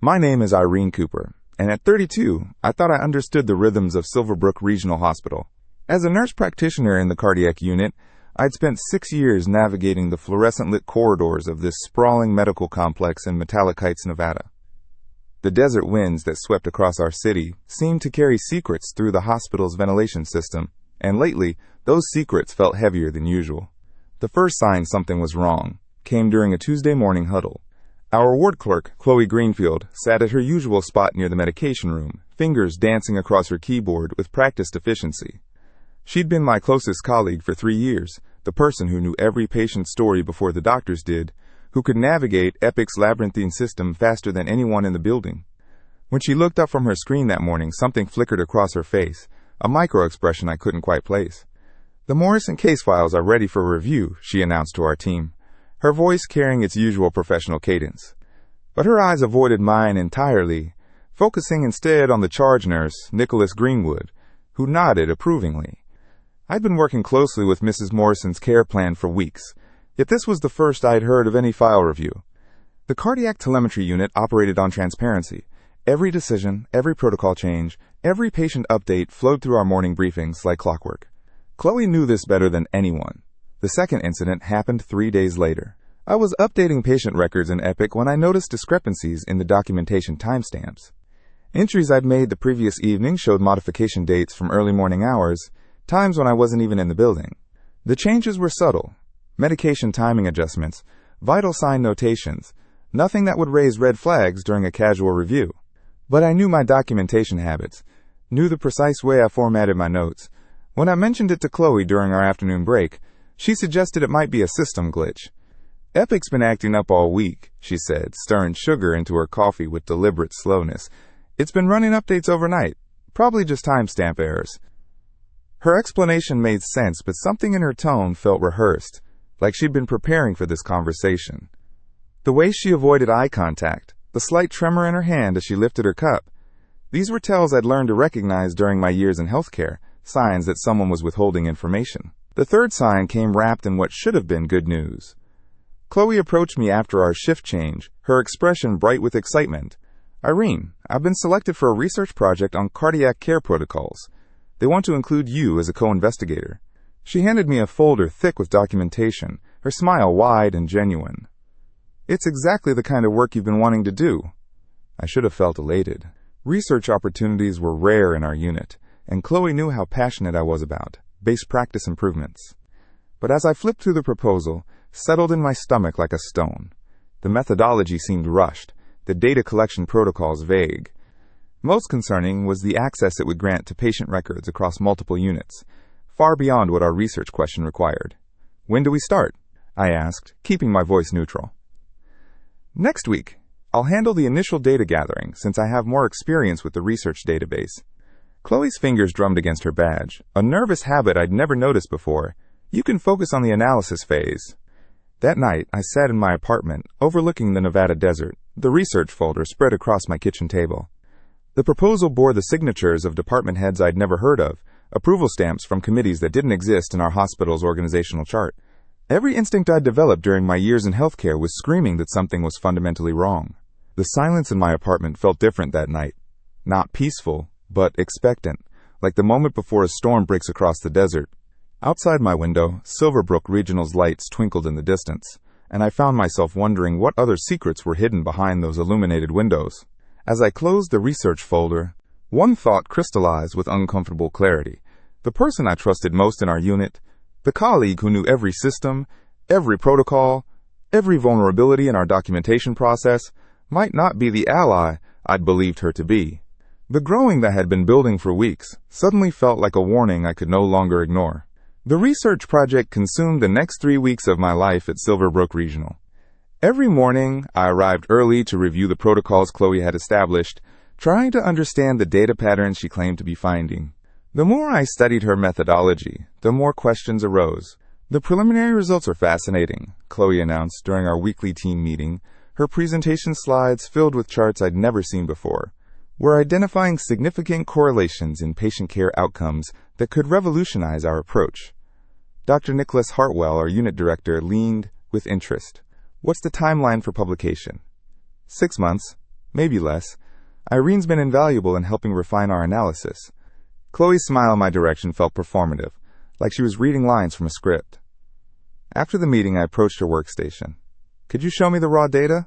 My name is Irene Cooper, and at 32, I thought I understood the rhythms of Silverbrook Regional Hospital. As a nurse practitioner in the cardiac unit, I'd spent 6 years navigating the fluorescent-lit corridors of this sprawling medical complex in Metallic Heights, Nevada. The desert winds that swept across our city seemed to carry secrets through the hospital's ventilation system, and lately, those secrets felt heavier than usual. The first sign something was wrong came during a Tuesday morning huddle. Our ward clerk, Chloe Greenfield, sat at her usual spot near the medication room, fingers dancing across her keyboard with practiced efficiency. She'd been my closest colleague for 3 years, the person who knew every patient's story before the doctors did, who could navigate Epic's labyrinthine system faster than anyone in the building. When she looked up from her screen that morning, something flickered across her face, a micro-expression I couldn't quite place. "The Morrison case files are ready for review," she announced to our team, her voice carrying its usual professional cadence. But her eyes avoided mine entirely, focusing instead on the charge nurse, Nicholas Greenwood, who nodded approvingly. I'd been working closely with Mrs. Morrison's care plan for weeks, yet this was the first I'd heard of any file review. The cardiac telemetry unit operated on transparency. Every decision, every protocol change, every patient update flowed through our morning briefings like clockwork. Chloe knew this better than anyone. The second incident happened 3 days later. I was updating patient records in Epic when I noticed discrepancies in the documentation timestamps. Entries I'd made the previous evening showed modification dates from early morning hours, times when I wasn't even in the building. The changes were subtle. Medication timing adjustments, vital sign notations, nothing that would raise red flags during a casual review. But I knew my documentation habits, knew the precise way I formatted my notes. When I mentioned it to Chloe during our afternoon break, she suggested it might be a system glitch. "Epic's been acting up all week," she said, stirring sugar into her coffee with deliberate slowness. "It's been running updates overnight, probably just timestamp errors." Her explanation made sense, but something in her tone felt rehearsed, like she'd been preparing for this conversation. The way she avoided eye contact, the slight tremor in her hand as she lifted her cup, these were tells I'd learned to recognize during my years in healthcare, signs that someone was withholding information. The third sign came wrapped in what should have been good news. Chloe approached me after our shift change, her expression bright with excitement. "Irene, I've been selected for a research project on cardiac care protocols. They want to include you as a co-investigator." She handed me a folder thick with documentation, her smile wide and genuine. "It's exactly the kind of work you've been wanting to do." I should have felt elated. Research opportunities were rare in our unit, and Chloe knew how passionate I was about base practice improvements. But as I flipped through the proposal, settled in my stomach like a stone. The methodology seemed rushed, the data collection protocols vague. Most concerning was the access it would grant to patient records across multiple units, far beyond what our research question required. "When do we start?" I asked, keeping my voice neutral. "Next week. I'll handle the initial data gathering since I have more experience with the research database." Chloe's fingers drummed against her badge, a nervous habit I'd never noticed before. "You can focus on the analysis phase." That night, I sat in my apartment, overlooking the Nevada desert, the research folder spread across my kitchen table. The proposal bore the signatures of department heads I'd never heard of, approval stamps from committees that didn't exist in our hospital's organizational chart. Every instinct I'd developed during my years in healthcare was screaming that something was fundamentally wrong. The silence in my apartment felt different that night. Not peaceful, but expectant, like the moment before a storm breaks across the desert. Outside my window, Silverbrook Regional's lights twinkled in the distance, and I found myself wondering what other secrets were hidden behind those illuminated windows. As I closed the research folder, one thought crystallized with uncomfortable clarity. The person I trusted most in our unit, the colleague who knew every system, every protocol, every vulnerability in our documentation process, might not be the ally I'd believed her to be. The growing that had been building for weeks suddenly felt like a warning I could no longer ignore. The research project consumed the next 3 weeks of my life at Silverbrook Regional. Every morning, I arrived early to review the protocols Chloe had established, trying to understand the data patterns she claimed to be finding. The more I studied her methodology, the more questions arose. "The preliminary results are fascinating," Chloe announced during our weekly team meeting, her presentation slides filled with charts I'd never seen before. "We're identifying significant correlations in patient care outcomes that could revolutionize our approach." Dr. Nicholas Hartwell, our unit director, leaned with interest. "What's the timeline for publication?" 6 months. Maybe less. Irene's been invaluable in helping refine our analysis. Chloe's smile in my direction felt performative, like she was reading lines from a script. After the meeting, I approached her workstation. Could you show me the raw data?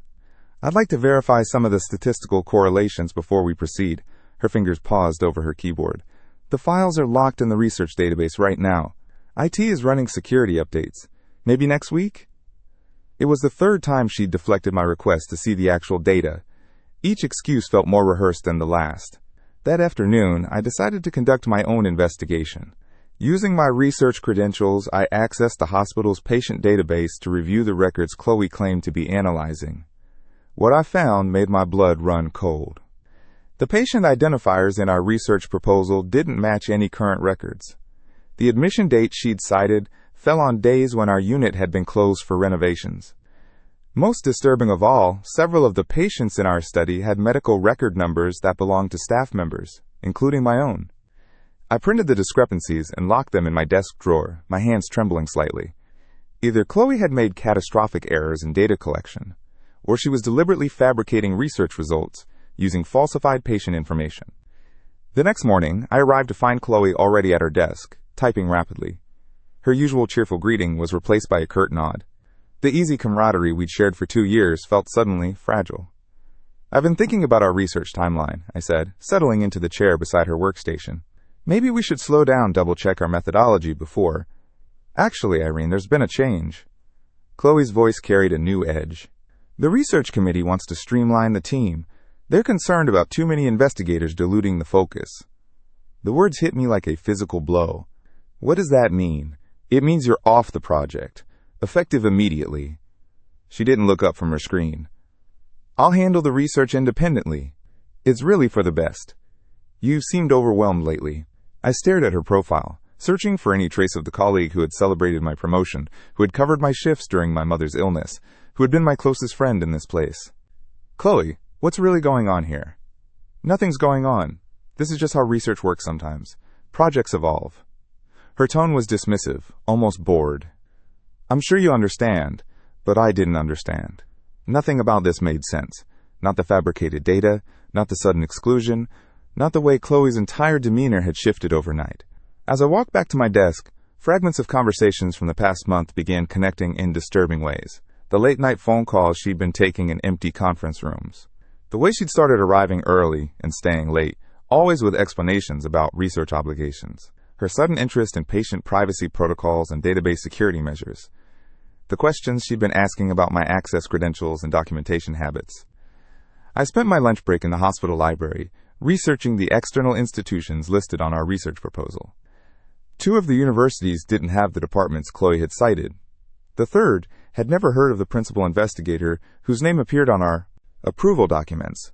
I'd like to verify some of the statistical correlations before we proceed. Her fingers paused over her keyboard. The files are locked in the research database right now. IT is running security updates. Maybe next week? It was the third time she'd deflected my request to see the actual data. Each excuse felt more rehearsed than the last. That afternoon, I decided to conduct my own investigation. Using my research credentials, I accessed the hospital's patient database to review the records Chloe claimed to be analyzing. What I found made my blood run cold. The patient identifiers in our research proposal didn't match any current records. The admission date she'd cited fell on days when our unit had been closed for renovations. Most disturbing of all, several of the patients in our study had medical record numbers that belonged to staff members, including my own. I printed the discrepancies and locked them in my desk drawer, my hands trembling slightly. Either Chloe had made catastrophic errors in data collection, or she was deliberately fabricating research results using falsified patient information. The next morning, I arrived to find Chloe already at her desk, typing rapidly. Her usual cheerful greeting was replaced by a curt nod. The easy camaraderie we'd shared for 2 years felt suddenly fragile. I've been thinking about our research timeline, I said, settling into the chair beside her workstation. Maybe we should slow down, double-check our methodology before. Actually, Irene, there's been a change. Chloe's voice carried a new edge. The research committee wants to streamline the team. They're concerned about too many investigators diluting the focus. The words hit me like a physical blow. What does that mean? It means you're off the project. Effective immediately. She didn't look up from her screen. I'll handle the research independently. It's really for the best. You've seemed overwhelmed lately. I stared at her profile, searching for any trace of the colleague who had celebrated my promotion, who had covered my shifts during my mother's illness, who had been my closest friend in this place. Chloe, what's really going on here? Nothing's going on. This is just how research works sometimes. Projects evolve. Her tone was dismissive, almost bored. I'm sure you understand, but I didn't understand. Nothing about this made sense. Not the fabricated data, not the sudden exclusion, not the way Chloe's entire demeanor had shifted overnight. As I walked back to my desk, fragments of conversations from the past month began connecting in disturbing ways. The late-night phone calls she'd been taking in empty conference rooms. The way she'd started arriving early and staying late, always with explanations about research obligations. Her sudden interest in patient privacy protocols and database security measures. The questions she'd been asking about my access credentials and documentation habits. I spent my lunch break in the hospital library, researching the external institutions listed on our research proposal. 2 of the universities didn't have the departments Chloe had cited. The third had never heard of the principal investigator whose name appeared on our approval documents.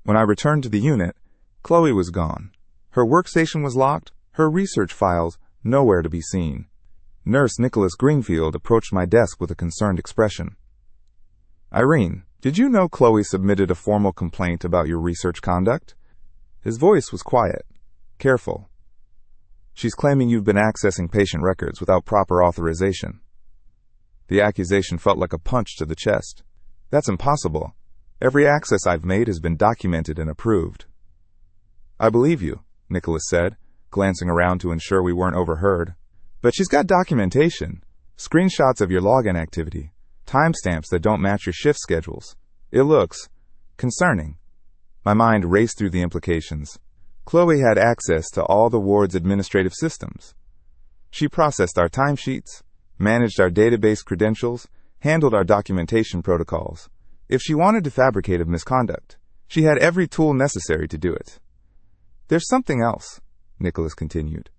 When I returned to the unit, Chloe was gone. Her workstation was locked, her research files nowhere to be seen. Nurse Nicholas Greenfield approached my desk with a concerned expression. Irene, did you know Chloe submitted a formal complaint about your research conduct? His voice was quiet, careful. She's claiming you've been accessing patient records without proper authorization. The accusation felt like a punch to the chest. That's impossible. Every access I've made has been documented and approved. I believe you, Nicholas said, glancing around to ensure we weren't overheard. But she's got documentation, screenshots of your login activity, timestamps that don't match your shift schedules. It looks concerning. My mind raced through the implications. Chloe had access to all the ward's administrative systems. She processed our timesheets, managed our database credentials, handled our documentation protocols. If she wanted to fabricate a misconduct, she had every tool necessary to do it. There's something else, Nicholas continued.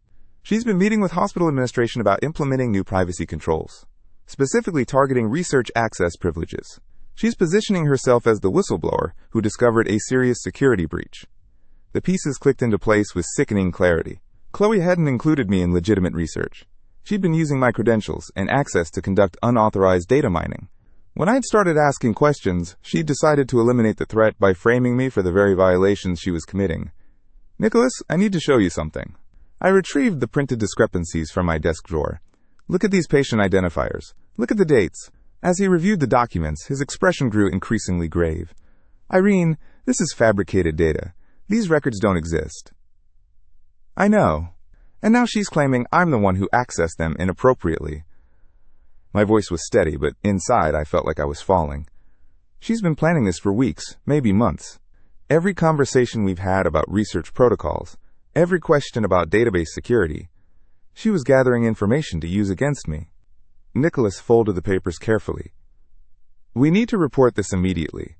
She's been meeting with hospital administration about implementing new privacy controls, specifically targeting research access privileges. She's positioning herself as the whistleblower who discovered a serious security breach. The pieces clicked into place with sickening clarity. Chloe hadn't included me in legitimate research. She'd been using my credentials and access to conduct unauthorized data mining. When I'd started asking questions, she'd decided to eliminate the threat by framing me for the very violations she was committing. Nicholas, I need to show you something. I retrieved the printed discrepancies from my desk drawer. Look at these patient identifiers. Look at the dates. As he reviewed the documents, his expression grew increasingly grave. Irene, This is fabricated data. These records don't exist. I know. And now she's claiming I'm the one who accessed them inappropriately. My voice was steady, but inside I felt like I was falling. She's been planning this for weeks, maybe months. Every conversation we've had about research protocols, every question about database security, she was gathering information to use against me. Nicholas folded the papers carefully. We need to report this immediately.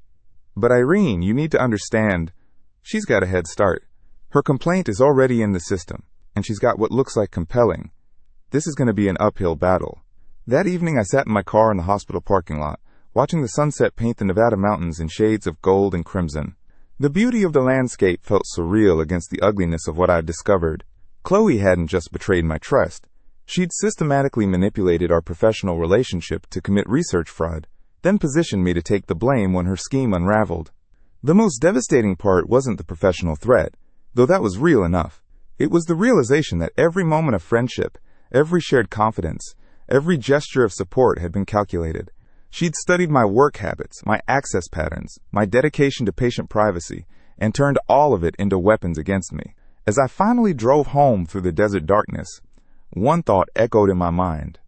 But Irene, you need to understand, she's got a head start. Her complaint is already in the system, and she's got what looks like compelling. This is going to be an uphill battle. That evening I sat in my car in the hospital parking lot, watching the sunset paint the Nevada mountains in shades of gold and crimson. The beauty of the landscape felt surreal against the ugliness of what I'd discovered. Chloe hadn't just betrayed my trust. She'd systematically manipulated our professional relationship to commit research fraud, then positioned me to take the blame when her scheme unraveled. The most devastating part wasn't the professional threat, though that was real enough. It was the realization that every moment of friendship, every shared confidence, every gesture of support had been calculated. She'd studied my work habits, my access patterns, my dedication to patient privacy, and turned all of it into weapons against me. As I finally drove home through the desert darkness, one thought echoed in my mind.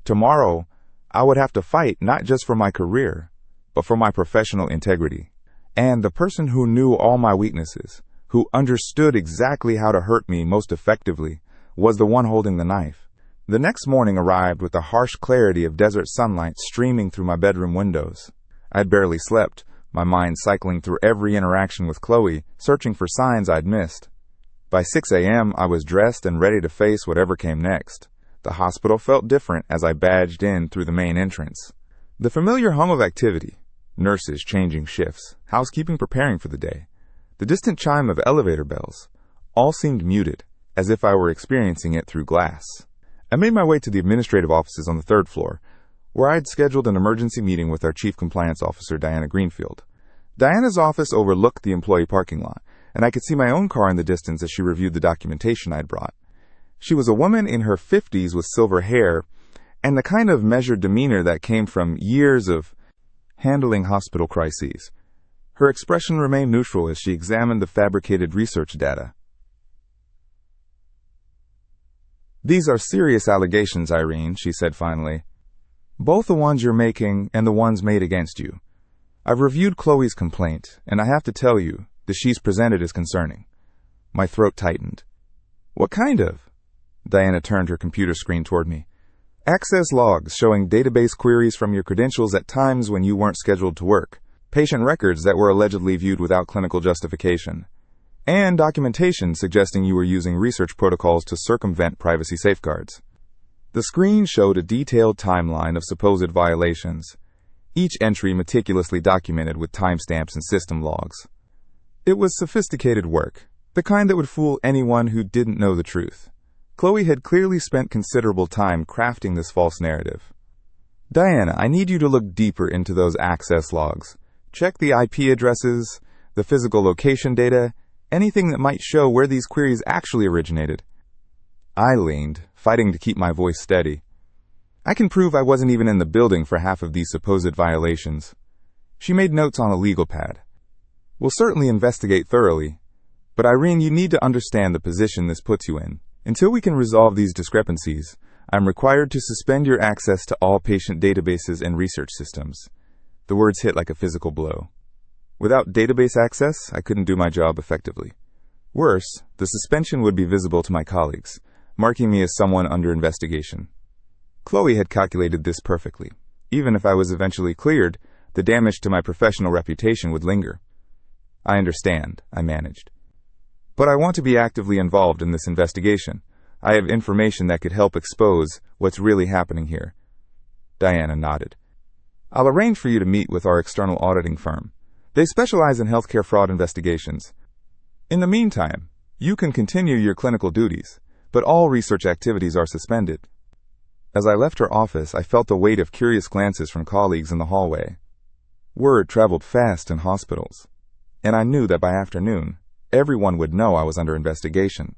Tomorrow, I would have to fight not just for my career, but for my professional integrity. And the person who knew all my weaknesses, who understood exactly how to hurt me most effectively, was the one holding the knife. The next morning arrived with the harsh clarity of desert sunlight streaming through my bedroom windows. I'd barely slept, my mind cycling through every interaction with Chloe, searching for signs I'd missed. By 6 a.m., I was dressed and ready to face whatever came next. The hospital felt different as I badged in through the main entrance. The familiar hum of activity, nurses changing shifts, housekeeping preparing for the day, the distant chime of elevator bells, all seemed muted, as if I were experiencing it through glass. I made my way to the administrative offices on the 3rd floor, where I'd scheduled an emergency meeting with our Chief Compliance Officer, Diana Greenfield. Diana's office overlooked the employee parking lot, and I could see my own car in the distance as she reviewed the documentation I'd brought. She was a woman in her 50s with silver hair and the kind of measured demeanor that came from years of handling hospital crises. Her expression remained neutral as she examined the fabricated research data. These are serious allegations, Irene, she said finally. Both the ones you're making and the ones made against you. I've reviewed Chloe's complaint, and I have to tell you, the she's presented is concerning. My throat tightened. What kind of? Diana turned her computer screen toward me. Access logs showing database queries from your credentials at times when you weren't scheduled to work. Patient records that were allegedly viewed without clinical justification. And documentation suggesting you were using research protocols to circumvent privacy safeguards. The screen showed a detailed timeline of supposed violations, each entry meticulously documented with timestamps and system logs. It was sophisticated work, the kind that would fool anyone who didn't know the truth. Chloe had clearly spent considerable time crafting this false narrative. Diana, I need you to look deeper into those access logs. Check the IP addresses, the physical location data, anything that might show where these queries actually originated. I leaned, fighting to keep my voice steady. I can prove I wasn't even in the building for half of these supposed violations. She made notes on a legal pad. We'll certainly investigate thoroughly, but Irene, you need to understand the position this puts you in. Until we can resolve these discrepancies, I'm required to suspend your access to all patient databases and research systems. The words hit like a physical blow. Without database access, I couldn't do my job effectively. Worse, the suspension would be visible to my colleagues, marking me as someone under investigation. Chloe had calculated this perfectly. Even if I was eventually cleared, the damage to my professional reputation would linger. I understand, I managed. But I want to be actively involved in this investigation. I have information that could help expose what's really happening here. Diana nodded. I'll arrange for you to meet with our external auditing firm. They specialize in healthcare fraud investigations. In the meantime, you can continue your clinical duties, but all research activities are suspended. As I left her office, I felt the weight of curious glances from colleagues in the hallway. Word traveled fast in hospitals, and I knew that by afternoon, everyone would know I was under investigation.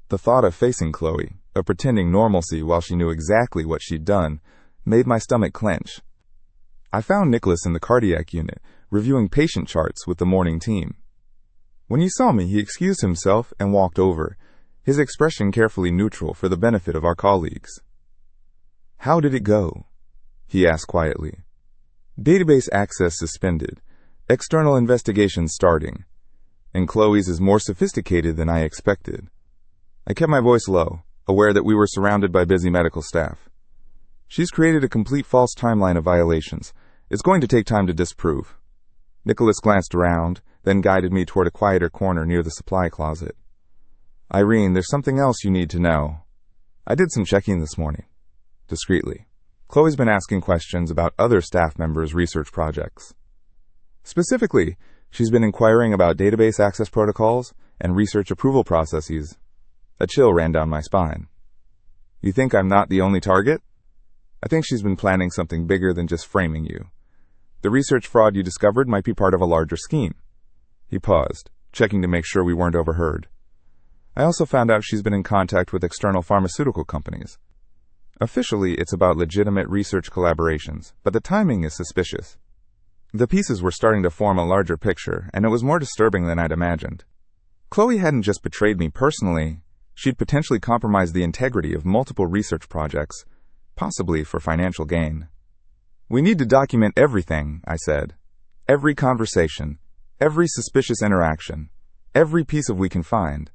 The thought of facing Chloe, of pretending normalcy while she knew exactly what she'd done, made my stomach clench. I found Nicholas in the cardiac unit, reviewing patient charts with the morning team. When he saw me, he excused himself and walked over, his expression carefully neutral for the benefit of our colleagues. "How did it go?" he asked quietly. "Database access suspended, external investigation starting, and Chloe's is more sophisticated than I expected." I kept my voice low, aware that we were surrounded by busy medical staff. "She's created a complete false timeline of violations. It's going to take time to disprove." Nicholas glanced around, then guided me toward a quieter corner near the supply closet. "Irene, there's something else you need to know. I did some checking this morning." Discreetly. "Chloe's been asking questions about other staff members' research projects. Specifically, she's been inquiring about database access protocols and research approval processes." A chill ran down my spine. "You think I'm not the only target?" "I think she's been planning something bigger than just framing you. The research fraud you discovered might be part of a larger scheme." He paused, checking to make sure we weren't overheard. "I also found out she's been in contact with external pharmaceutical companies. Officially, it's about legitimate research collaborations, but the timing is suspicious." The pieces were starting to form a larger picture, and it was more disturbing than I'd imagined. Chloe hadn't just betrayed me personally, she'd potentially compromised the integrity of multiple research projects, possibly for financial gain. "We need to document everything," I said. "Every conversation, every suspicious interaction, every piece of we can find."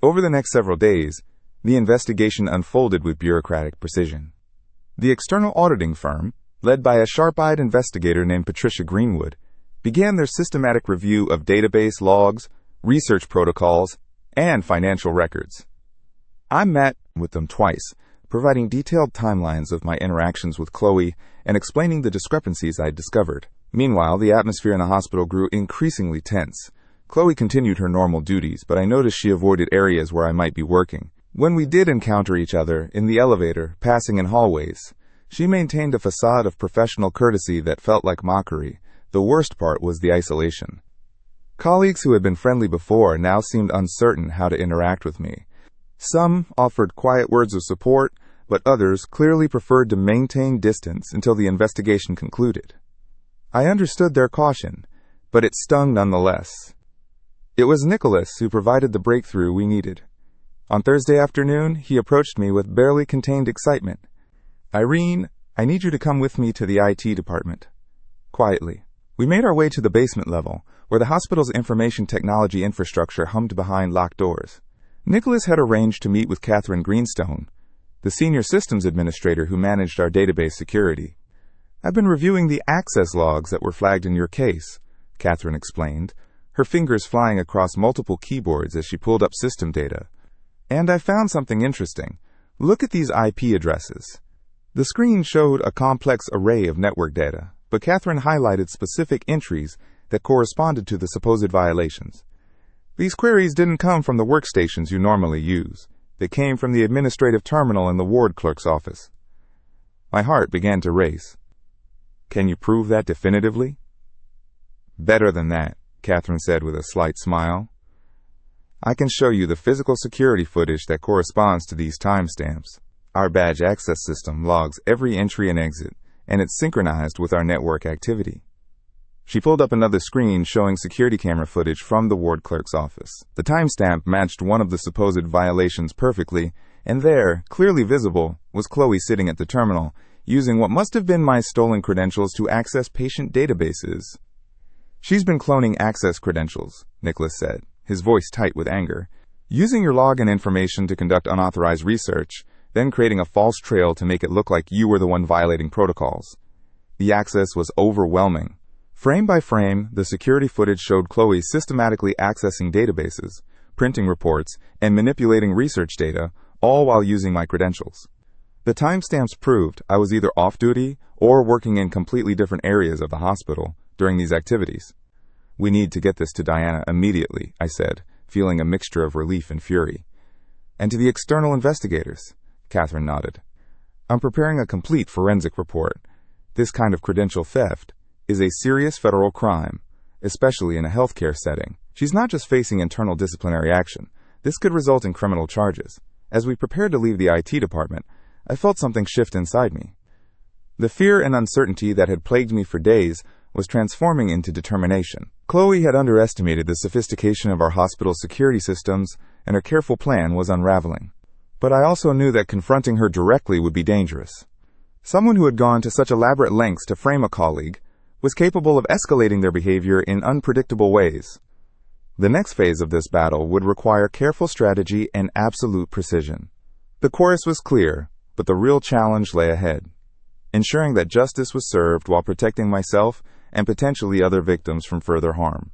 Over the next several days, the investigation unfolded with bureaucratic precision. The external auditing firm, led by a sharp-eyed investigator named Patricia Greenwood, began their systematic review of database logs, research protocols, and financial records. I met with them twice, providing detailed timelines of my interactions with Chloe and explaining the discrepancies I'd discovered. Meanwhile, the atmosphere in the hospital grew increasingly tense. Chloe continued her normal duties, but I noticed she avoided areas where I might be working. When we did encounter each other, in the elevator, passing in hallways, she maintained a facade of professional courtesy that felt like mockery. The worst part was the isolation. Colleagues who had been friendly before now seemed uncertain how to interact with me. Some offered quiet words of support, but others clearly preferred to maintain distance until the investigation concluded. I understood their caution, but it stung nonetheless. It was Nicholas who provided the breakthrough we needed. On Thursday afternoon, he approached me with barely contained excitement. "Irene, I need you to come with me to the IT department." Quietly. We made our way to the basement level, where the hospital's information technology infrastructure hummed behind locked doors. Nicholas had arranged to meet with Catherine Greenstone, the senior systems administrator who managed our database security. "I've been reviewing the access logs that were flagged in your case," Catherine explained, her fingers flying across multiple keyboards as she pulled up system data. "And I found something interesting. Look at these IP addresses." The screen showed a complex array of network data, but Catherine highlighted specific entries that corresponded to the supposed violations. "These queries didn't come from the workstations you normally use. They came from the administrative terminal in the ward clerk's office." My heart began to race. "Can you prove that definitively?" "Better than that," Catherine said with a slight smile. "I can show you the physical security footage that corresponds to these timestamps. Our badge access system logs every entry and exit, and it's synchronized with our network activity." She pulled up another screen showing security camera footage from the ward clerk's office. The timestamp matched one of the supposed violations perfectly, and there, clearly visible, was Chloe sitting at the terminal, using what must have been my stolen credentials to access patient databases. "She's been cloning access credentials," Nicholas said, his voice tight with anger, "using your login information to conduct unauthorized research, then creating a false trail to make it look like you were the one violating protocols." The access was overwhelming. Frame by frame, the security footage showed Chloe systematically accessing databases, printing reports, and manipulating research data, all while using my credentials. The timestamps proved I was either off-duty or working in completely different areas of the hospital during these activities. "We need to get this to Diana immediately," I said, feeling a mixture of relief and fury. "And to the external investigators," Catherine nodded. "I'm preparing a complete forensic report. This kind of credential theft is a serious federal crime, especially in a healthcare setting. She's not just facing internal disciplinary action. This could result in criminal charges." As we prepared to leave the IT department, I felt something shift inside me. The fear and uncertainty that had plagued me for days was transforming into determination. Chloe had underestimated the sophistication of our hospital's security systems, and her careful plan was unraveling. But I also knew that confronting her directly would be dangerous. Someone who had gone to such elaborate lengths to frame a colleague was capable of escalating their behavior in unpredictable ways. The next phase of this battle would require careful strategy and absolute precision. The chorus was clear, but the real challenge lay ahead, ensuring that justice was served while protecting myself and potentially other victims from further harm.